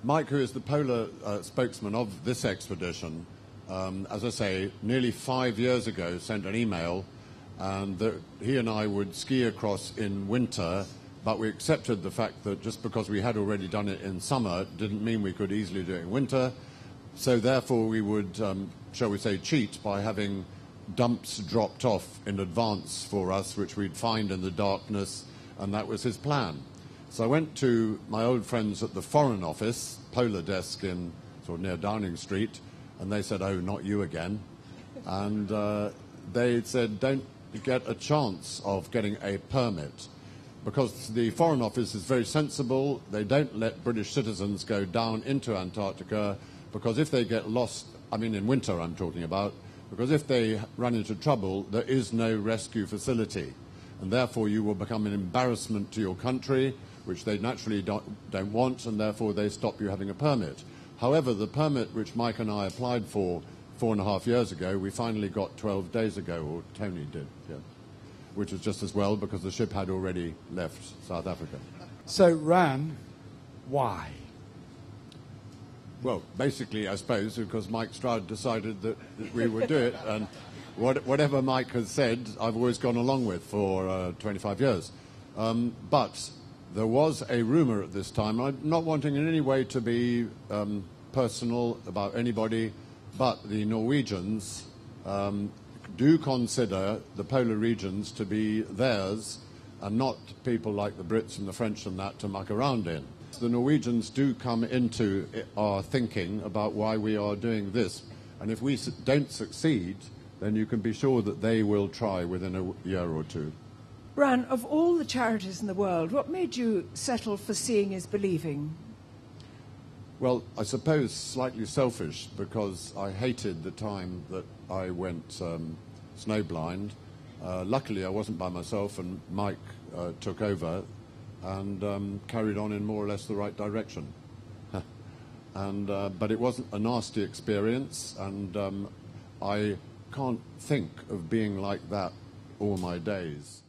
Mike, who is the polar spokesman of this expedition, as I say, nearly 5 years ago sent an email and that he and I would ski across in winter, but we accepted the fact that just because we had already done it in summer didn't mean we could easily do it in winter. So therefore we would, shall we say, cheat by having dumps dropped off in advance for us, which we'd find in the darkness, and that was his plan. So I went to my old friends at the Foreign Office, Polar Desk in sort of near Downing Street, and they said, "Oh, not you again." And they said, "Don't get a chance of getting a permit." Because the Foreign Office is very sensible. They don't let British citizens go down into Antarctica, because if they get lost, I mean in winter I'm talking about, because if they run into trouble, there is no rescue facility. And therefore you will become an embarrassment to your country, which they naturally don't want, and therefore they stop you having a permit. However, the permit which Mike and I applied for 4.5 years ago, we finally got 12 days ago, or Tony did, yeah. Which was just as well because the ship had already left South Africa. So, Ran, why? Well, basically, I suppose, because Mike Stroud decided that we would do it, and whatever Mike has said, I've always gone along with for 25 years. But there was a rumour at this time, I'm not wanting in any way to be personal about anybody, but the Norwegians do consider the polar regions to be theirs and not people like the Brits and the French and that to muck around in. The Norwegians do come into our thinking about why we are doing this, and if we don't succeed, then you can be sure that they will try within a year or two. Ran, of all the charities in the world, what made you settle for Seeing is Believing? Well, I suppose slightly selfish, because I hated the time that I went snowblind. Luckily, I wasn't by myself, and Mike took over and carried on in more or less the right direction. But it wasn't a nasty experience, and I can't think of being like that all my days.